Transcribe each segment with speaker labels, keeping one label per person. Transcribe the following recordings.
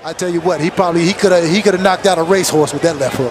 Speaker 1: I tell you what, he could have knocked out a racehorse with that left hook.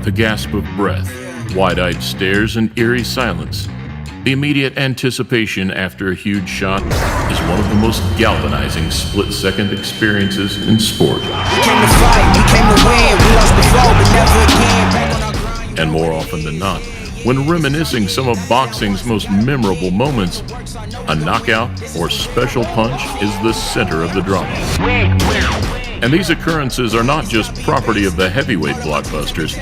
Speaker 2: The gasp of breath, wide-eyed stares, and eerie silence. The immediate anticipation after a huge shot is one of the most galvanizing split-second experiences in sport. And more often than not, when reminiscing some of boxing's most memorable moments, a knockout or special punch is the center of the drama. And these occurrences are not just property of the heavyweight blockbusters,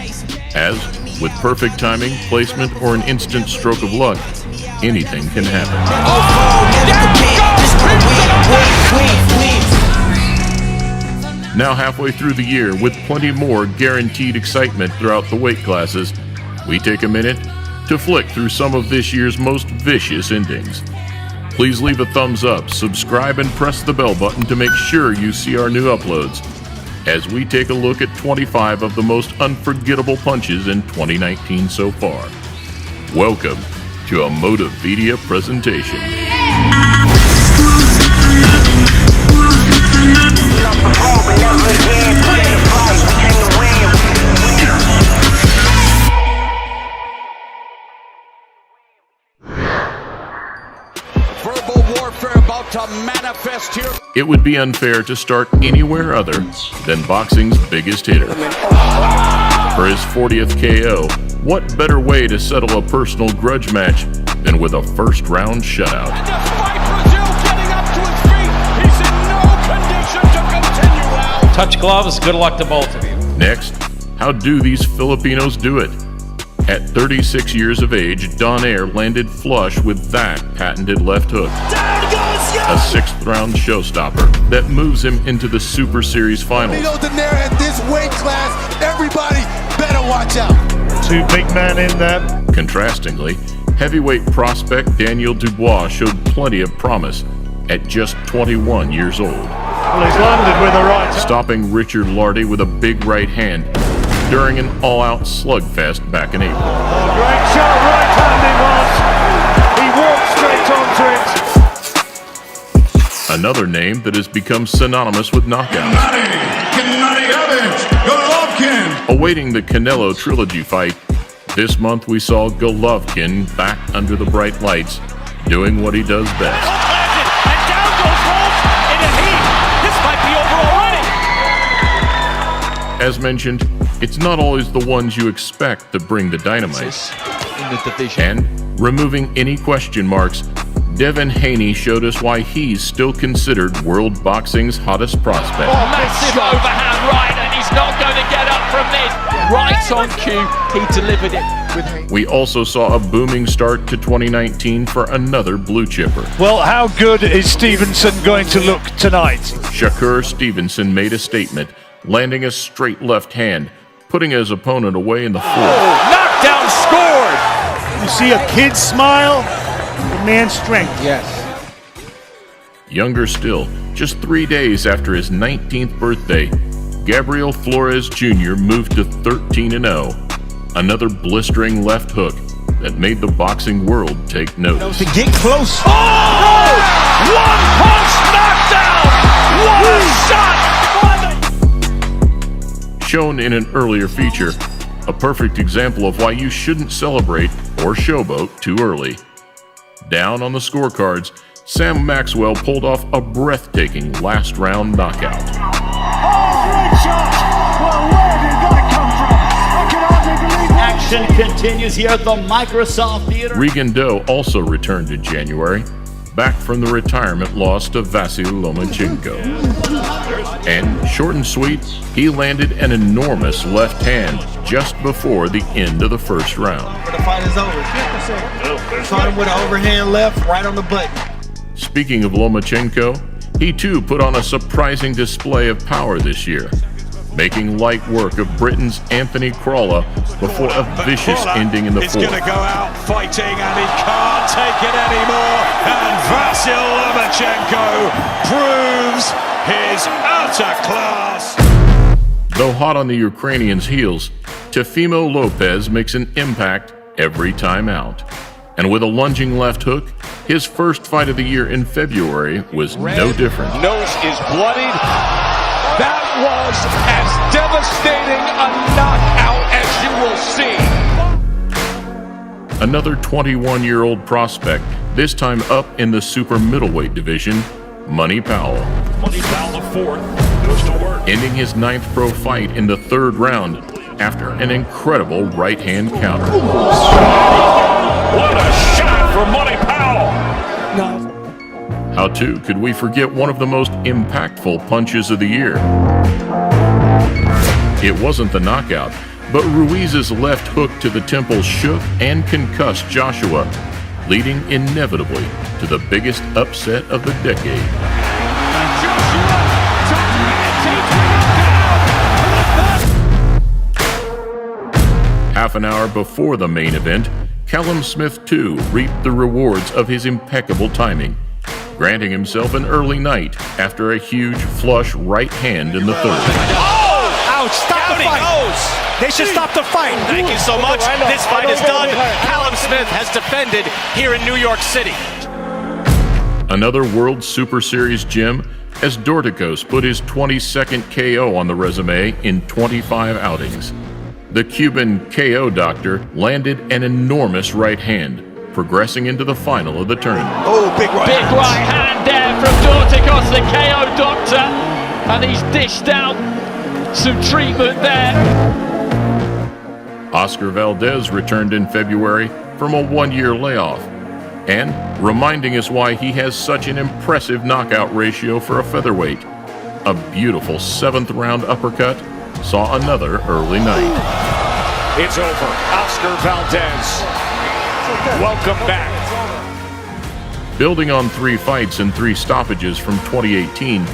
Speaker 2: as, with perfect timing, placement, or an instant stroke of luck, anything can happen. Now halfway through the year, with plenty more guaranteed excitement throughout the weight classes, we take a minute to flick through some of this year's most vicious endings. Please leave a thumbs up, subscribe, and press the bell button to make sure you see our new uploads as we take a look at 25 of the most unforgettable punches in 2019 so far. Welcome to a Motivedia presentation.
Speaker 3: Verbal warfare about to manifest here.
Speaker 2: It would be unfair to start anywhere other than boxing's biggest hitter. For his 40th KO, what better way to settle a personal grudge match than with a first-round shutout?
Speaker 3: Despite Brazil getting up to his feet, he's in no condition to continue out.
Speaker 4: Touch gloves, good luck to both of you.
Speaker 2: Next, how do these Filipinos do it? At 36 years of age, Donaire landed flush with that patented left hook. A sixth-round showstopper that moves him into the Super Series finals.
Speaker 1: Donaire at this weight class, everybody better watch out.
Speaker 5: Two big men in there.
Speaker 2: Contrastingly, heavyweight prospect Daniel Dubois showed plenty of promise at just 21 years old.
Speaker 5: Well, he's landed with a right.
Speaker 2: Stopping Richard Lardy with a big right hand during an all-out slugfest back in April.
Speaker 5: Oh, great shot, right hand he was. He walked straight onto it.
Speaker 2: Another name that has become synonymous with knockouts. Awaiting the Canelo Trilogy fight, this month we saw Golovkin back under the bright lights, doing what he does best.
Speaker 4: And down goes Wolf in a heat. This might be over already.
Speaker 2: As mentioned, it's not always the ones you expect that bring the dynamite.
Speaker 3: In the division.
Speaker 2: And, removing any question marks, Devin Haney showed us why he's still considered world boxing's hottest prospect.
Speaker 4: Massive overhand right, and he's not going to get up from this. Right on cue, he delivered it with Haney.
Speaker 2: We also saw a booming start to 2019 for another blue chipper.
Speaker 5: Well, how good is Stevenson going to look tonight?
Speaker 2: Shakur Stevenson made a statement, landing a straight left hand, putting his opponent away in the fourth.
Speaker 4: Knockdown scored.
Speaker 5: You see a kid smile, a man's strength.
Speaker 3: Yes.
Speaker 2: Younger still, just 3 days after his 19th birthday, Gabriel Flores Jr. moved to 13-0. Another blistering left hook that made the boxing world take notice.
Speaker 1: To get close.
Speaker 4: Oh! One punch knockdown! What a shot!
Speaker 2: Shown in an earlier feature, a perfect example of why you shouldn't celebrate or showboat too early. Down on the scorecards, Sam Maxwell pulled off a breathtaking last-round knockout.
Speaker 6: Action continues here at the Microsoft Theater.
Speaker 2: Regan Doe also returned in January, back from the retirement loss to Vasyl Lomachenko. And short and sweet, he landed an enormous left hand just before the end of the first round.
Speaker 7: The fight is over. Caught him with an overhand left right on the button.
Speaker 2: Speaking of Lomachenko, he too put on a surprising display of power this year, making light work of Britain's Anthony Crawler before a vicious ending in the fourth.
Speaker 3: He's going to go out fighting and he can't take it anymore. And Vasyl Lomachenko proves his utter class.
Speaker 2: Though hot on the Ukrainians' heels, Teofimo Lopez makes an impact every time out. And with a lunging left hook, his first fight of the year in February was no different.
Speaker 3: Nose is bloodied. That was as devastating a knockout as you will see.
Speaker 2: Another 21-year-old prospect, this time up in the super middleweight division, Money Powell.
Speaker 3: Money Powell, the fourth, goes to work.
Speaker 2: Ending his 9th pro fight in the 3rd round after an incredible right-hand counter.
Speaker 3: What a shot from Money Powell!
Speaker 2: How too could we forget one of the most impactful punches of the year? It wasn't the knockout, but Ruiz's left hook to the temple shook and concussed Joshua, leading inevitably to the biggest upset of the decade. Half an hour before the main event, Callum Smith too reaped the rewards of his impeccable timing, granting himself an early night after a huge flush right hand in the 3rd.
Speaker 5: Ouch, stop the fight. They should stop the fight.
Speaker 8: Thank you so much. This fight is done. Callum Smith has defended here in New York City.
Speaker 2: Another World Super Series gem as Dorticos put his 22nd KO on the resume in 25 outings. The Cuban KO doctor landed an enormous right hand, progressing into the final of the tournament.
Speaker 7: Oh, big right
Speaker 4: Big right hand there from Dorticos, the KO doctor, and he's dished out some treatment there.
Speaker 2: Oscar Valdez returned in February from a 1-year layoff, and reminding us why he has such an impressive knockout ratio for a featherweight. A beautiful 7th round uppercut saw another early night.
Speaker 3: It's over. Oscar Valdez, welcome back.
Speaker 2: Building on 3 fights and 3 stoppages from 2018,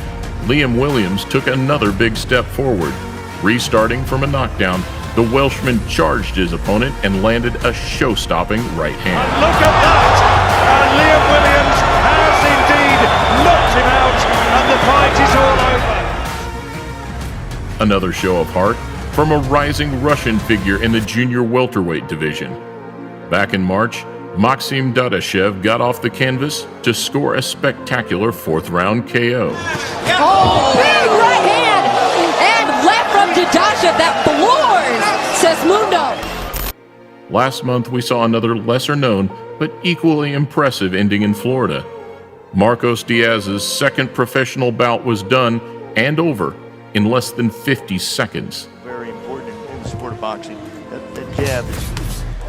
Speaker 2: Liam Williams took another big step forward. Restarting from a knockdown, the Welshman charged his opponent and landed a show-stopping right hand.
Speaker 5: Look at that! And Liam Williams has indeed knocked him out, and the fight is all over.
Speaker 2: Another show of heart from a rising Russian figure in the junior welterweight division. Back in March, Maxim Dadashev got off the canvas to score a spectacular 4th round KO.
Speaker 9: Oh, big right hand and left from Dadashev that floors Sesmundo.
Speaker 2: Last month, we saw another lesser-known but equally impressive ending in Florida. Marcos Diaz's 2nd professional bout was done and over in less than 50 seconds.
Speaker 7: Very important in the sport of boxing. That jab is...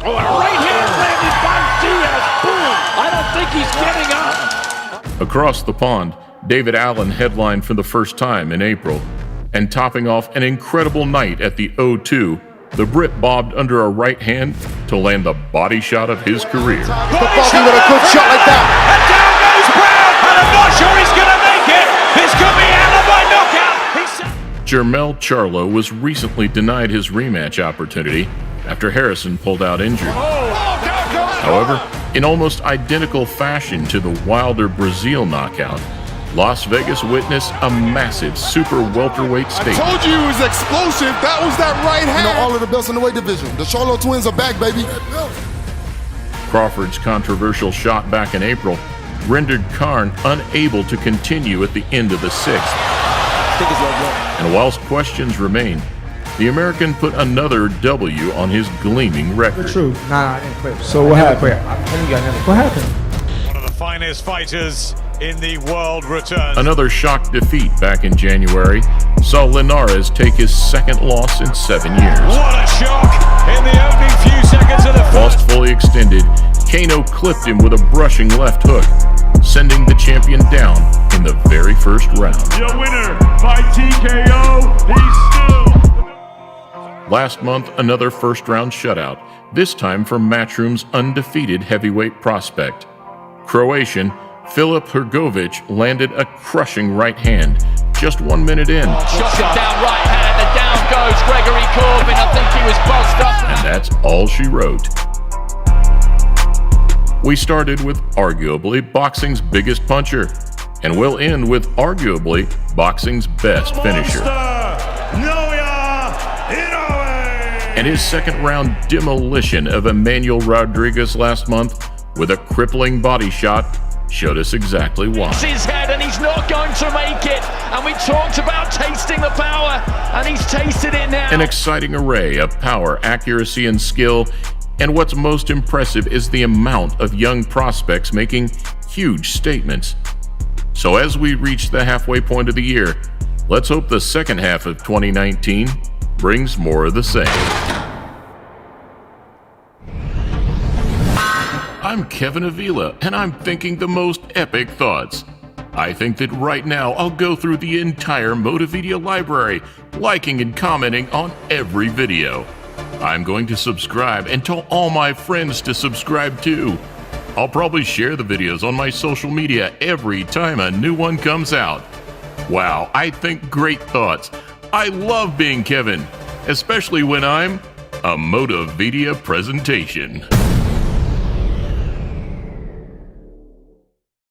Speaker 5: Oh, a right hand landed by Diaz. Boom! I don't think he's getting up.
Speaker 2: Across the pond, David Allen headlined for the first time in April, and topping off an incredible night at the O2, the Brit bobbed under a right hand to land the body shot of his career.
Speaker 1: With a good shot like that.
Speaker 3: And down goes Brown, and I'm not sure he's going to make it. This could be alibi knockout.
Speaker 2: Jermell Charlo was recently denied his rematch opportunity after Harrison pulled out injured. However, in almost identical fashion to the Wilder Brazil knockout, Las Vegas witnessed a massive super welterweight statement.
Speaker 1: I told you it was explosive. That was that right hand. You know, all of the belts in the weight division. The Charlo twins are back, baby.
Speaker 2: Crawford's controversial shot back in April rendered Karn unable to continue at the end of the 6th. And whilst questions remain, the American put another W on his gleaming record.
Speaker 10: True. Nah, I didn't quit. So what happened? What happened?
Speaker 3: One of the finest fighters in the world returns.
Speaker 2: Another shock defeat back in January saw Linares take his 2nd loss in 7 years.
Speaker 3: What a shock in the opening few seconds of the
Speaker 2: Whilst fully extended, Kano clipped him with a brushing left hook, sending the champion down in the very first round.
Speaker 5: Your winner by TKO, he's still...
Speaker 2: Last month, another first-round shutout, this time from Matchroom's undefeated heavyweight prospect. Croatian Filip Hrgović landed a crushing right hand just 1 minute in.
Speaker 4: Shots it down right hand, and down goes Gregory Corbin. I think he was buzzed up.
Speaker 2: And that's all she wrote. We started with arguably boxing's biggest puncher, and we'll end with arguably boxing's best finisher. And his 2nd round demolition of Emmanuel Rodriguez last month with a crippling body shot showed us exactly why.
Speaker 4: It's his head and he's not going to make it. And we talked about tasting the power and he's tasted it now.
Speaker 2: An exciting array of power, accuracy, and skill. And what's most impressive is the amount of young prospects making huge statements. So as we reach the halfway point of the year, let's hope the second half of 2019 brings more of the same. I'm Kevin Avila, and I'm thinking the most epic thoughts. I think that right now I'll go through the entire Motivedia library, liking and commenting on every video. I'm going to subscribe and tell all my friends to subscribe too. I'll probably share the videos on my social media every time a new one comes out. Wow, I think great thoughts. I love being Kevin, especially when I'm a Motivedia presentation.